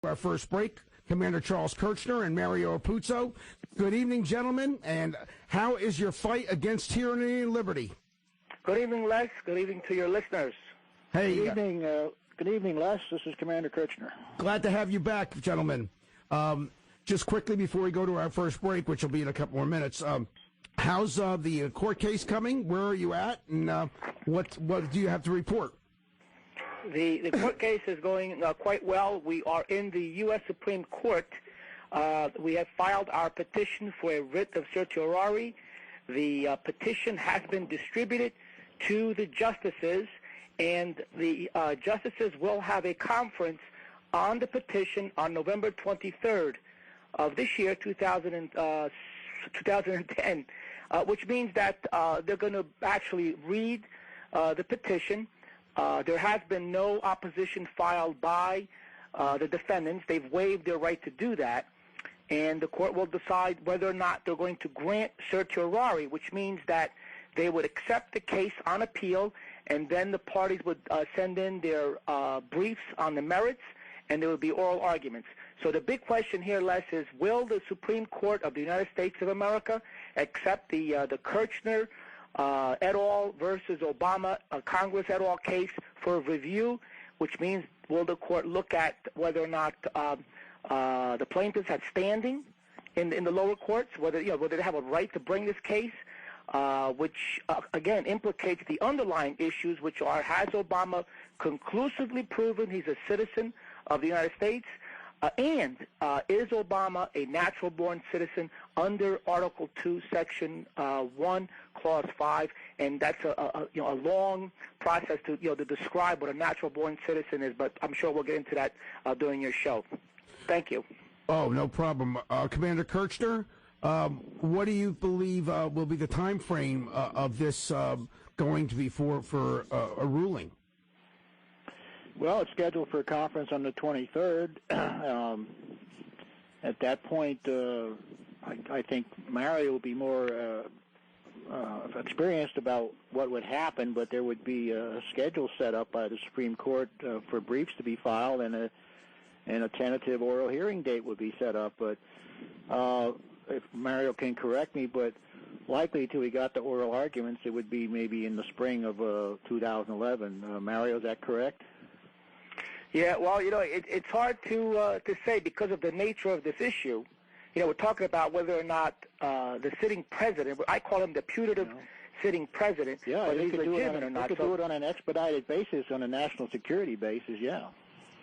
Our first break, Commander Charles Kerchner and Mario Apuzzo. Good evening, gentlemen, and how is your fight against tyranny and liberty? Good evening, Les. Good evening to your listeners. Hey. Good evening, Les. This is Commander Kerchner. Glad to have you back, gentlemen. Just quickly before we go to our first break, which will be in a couple more minutes, how's the court case coming? Where are you at, and what do you have to report? The court case is going quite well. We are in the U.S. Supreme Court. We have filed our petition for a writ of certiorari. The petition has been distributed to the justices, and the justices will have a conference on the petition on November 23rd of this year, 2010, which means that they're going to actually read the petition. There has been no opposition filed by the defendants. They've waived their right to do that, and the court will decide whether or not they're going to grant certiorari, which means that they would accept the case on appeal, and then the parties would send in their briefs on the merits, and there would be oral arguments. So the big question here, Les, is will the Supreme Court of the United States of America accept the Kerchner et al. Versus Obama Congress et al. Case for review, which means will the court look at whether or not the plaintiffs have standing in the lower courts, whether they have a right to bring this case, which again implicates the underlying issues, which are: has Obama conclusively proven he's a citizen of the United States? And is Obama a natural-born citizen under Article 2, Section 1, Clause 5? And that's a long process to describe what a natural-born citizen is. But I'm sure we'll get into that during your show. Thank you. Oh, no problem, Commander Kerchner. What do you believe will be the time frame of this going to be for a ruling? Well, it's scheduled for a conference on the 23rd. At that point, I think Mario will be more experienced about what would happen, but there would be a schedule set up by the Supreme Court for briefs to be filed, and a tentative oral hearing date would be set up. But if Mario can correct me, but likely till we got the oral arguments, it would be maybe in the spring of 2011. Mario, is that correct? Yeah, well, it's hard to say because of the nature of this issue. We're talking about whether or not the sitting president, I call him the putative sitting president, whether he's legitimate or not. They could do it on an expedited basis, on a national security basis, yeah.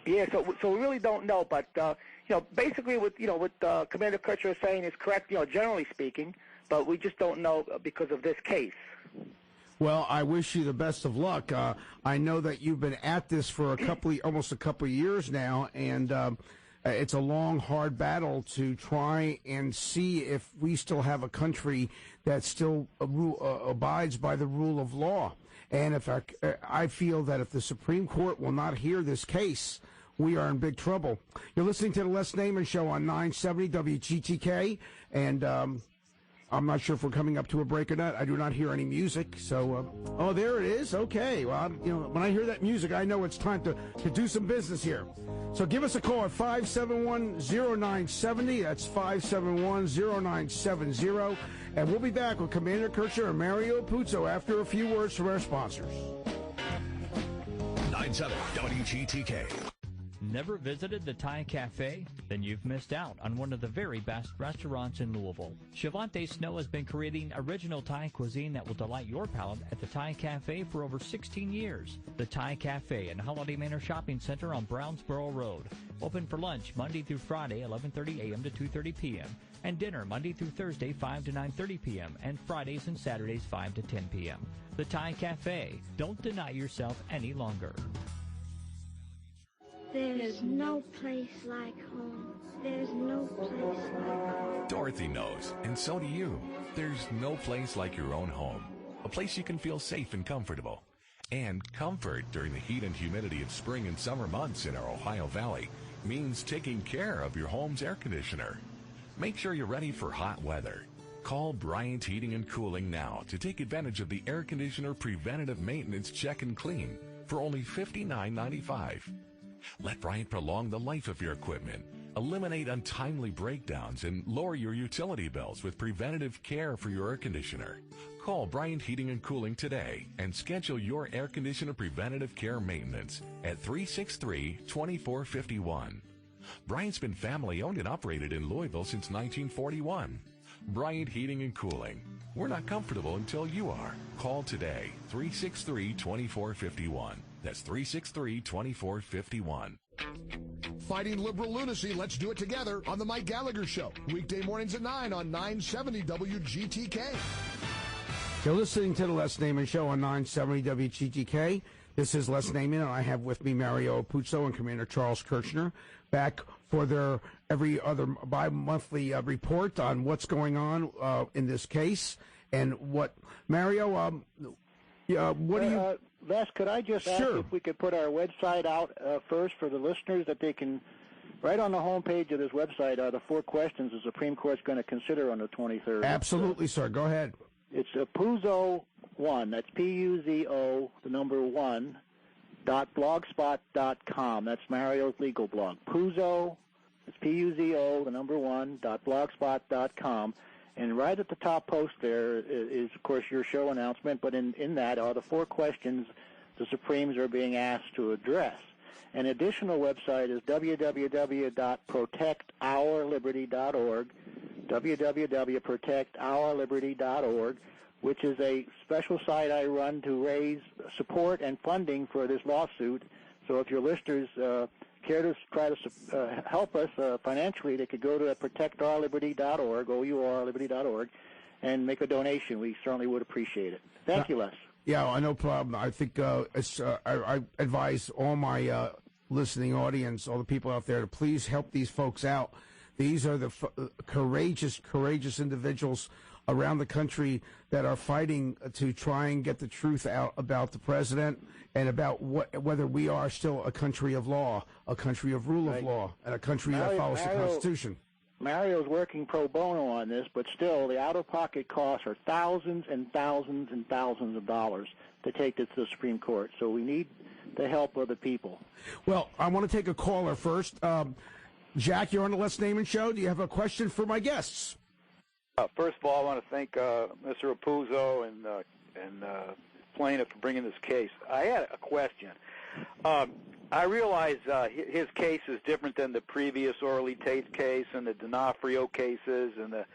Yeah, so we really don't know, but basically what Commander Kerchner is saying is correct, generally speaking, but we just don't know because of this case. Well, I wish you the best of luck. I know that you've been at this for almost a couple of years now, and it's a long, hard battle to try and see if we still have a country that still abides by the rule of law. And I feel that if the Supreme Court will not hear this case, we are in big trouble. You're listening to the Les Naiman Show on 970 WGTK, and I'm not sure if we're coming up to a break or not. I do not hear any music. So, there it is. Okay. Well, when I hear that music, I know it's time to do some business here. So give us a call at 571-0970. That's 571-0970. And we'll be back with Commander Kerchner and Mario Apuzzo after a few words from our sponsors. 970 WGTK. Never visited the Thai Cafe? Then you've missed out on one of the very best restaurants in Louisville. Shavante Snow has been creating original Thai cuisine that will delight your palate at the Thai Cafe for over 16 years. The Thai Cafe in Holiday Manor Shopping Center on Brownsboro Road. Open for lunch Monday through Friday, 11:30 a.m. to 2:30 p.m. And dinner Monday through Thursday, 5 to 9:30 p.m. And Fridays and Saturdays, 5 to 10 p.m. The Thai Cafe. Don't deny yourself any longer. There's no place like home. There's no place like home. Dorothy knows, and so do you. There's no place like your own home. A place you can feel safe and comfortable. And comfort during the heat and humidity of spring and summer months in our Ohio Valley means taking care of your home's air conditioner. Make sure you're ready for hot weather. Call Bryant Heating and Cooling now to take advantage of the air conditioner preventative maintenance check and clean for only $59.95. Let Bryant prolong the life of your equipment, eliminate untimely breakdowns, and lower your utility bills with preventative care for your air conditioner. Call Bryant Heating and Cooling today and schedule your air conditioner preventative care maintenance at 363-2451. Bryant's been family-owned and operated in Louisville since 1941. Bryant Heating and Cooling. We're not comfortable until you are. Call today, 363-2451. That's 363-2451. Fighting liberal lunacy, let's do it together on The Mike Gallagher Show. Weekday mornings at 9 on 970 WGTK. You're listening to the Les Naiman Show on 970 WGTK. This is Les Naiman, and I have with me Mario Apuzzo and Commander Charles Kerchner back for their every other bi-monthly report on what's going on in this case. And what, Mario, what do you... Les, could I just ask if we could put our website out first for the listeners, that they can, right on the homepage of this website, are the 4 questions the Supreme Court's going to consider on the 23rd. Absolutely, sir. Go ahead. It's Apuzzo 1. That's P-U-Z-O, the number 1, .blogspot.com. That's Mario's legal blog. Apuzzo, it's P-U-Z-O, the number 1, .blogspot.com. And right at the top post there is, of course, your show announcement, but in that are the 4 questions the Supremes are being asked to address. An additional website is www.protectourliberty.org, www.protectourliberty.org, which is a special site I run to raise support and funding for this lawsuit. So if your listeners care to try to help us financially, they could go to protectourliberty.org, O-U-R-liberty.org, and make a donation. We certainly would appreciate it. Thank you, Les. Yeah, no problem. I think I advise all my listening audience, all the people out there, to please help these folks out. These are the courageous individuals around the country that are fighting to try and get the truth out about the president and about whether we are still a country of law, a country of rule of law, and a country that follows the Constitution. Mario's working pro bono on this, but still the out-of-pocket costs are thousands and thousands and thousands of dollars to take this to the Supreme Court. So we need the help of the people. Well, I want to take a caller first. Jack, you're on the Les Naiman Show. Do you have a question for my guests? First of all, I want to thank Mr. Apuzzo and plaintiff for bringing this case. I had a question. I realize his case is different than the previous Orly Tate's case and the D'Onofrio cases and the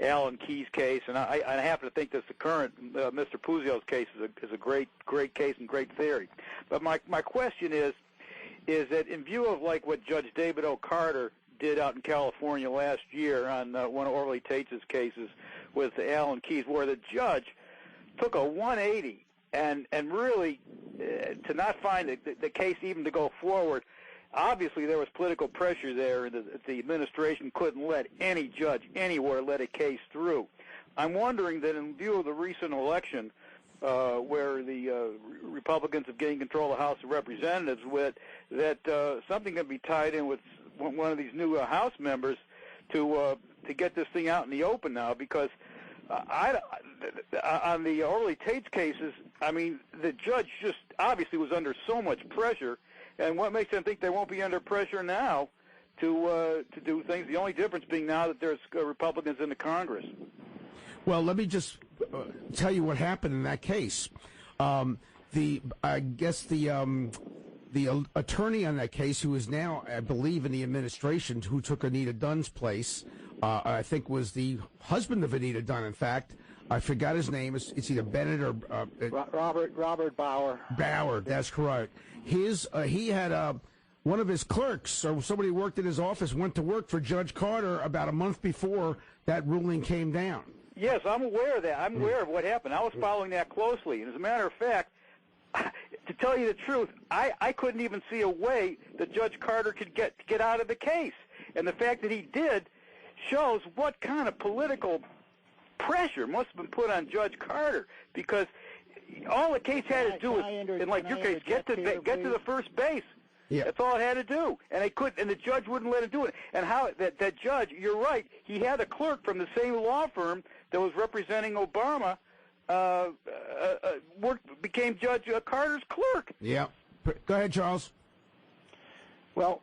Alan Keyes case, and I happen to think that the current Mr. Apuzzo's case is a great case and great theory. But my question is that in view of like what Judge David O. Carter did out in California last year on one of Orly Tate's cases with Alan Keyes, where the judge took a 180 and really to not find the case even to go forward. Obviously, there was political pressure there, and the administration couldn't let any judge anywhere let a case through. I'm wondering that in view of the recent election, where the Republicans have gained control of the House of Representatives, that something can be tied in with one of these new House members to get this thing out in the open now, because on the Orly Tate's cases, I mean, the judge just obviously was under so much pressure, and what makes them think they won't be under pressure now to do things? The only difference being now that there's Republicans in the Congress. Well, let me just tell you what happened in that case. I guess the attorney on that case, who is now, I believe, in the administration, who took Anita Dunn's place, I think was the husband of Anita Dunn, in fact. I forgot his name. It's either Bennett or... Robert Bauer. Bauer, that's correct. He had one of his clerks, or somebody who worked in his office, went to work for Judge Carter about a month before that ruling came down. Yes, I'm aware of that. I'm aware of what happened. I was following that closely. And as a matter of fact, to tell you the truth, I couldn't even see a way that Judge Carter could get out of the case. And the fact that he did shows what kind of political pressure must have been put on Judge Carter, because all the case had to do is, in like your case, get to the first base. Yeah. That's all it had to do, and the judge wouldn't let him do it. And how that judge, you're right, he had a clerk from the same law firm that was representing Obama, became Judge Carter's clerk. Yeah. Go ahead, Charles. Well,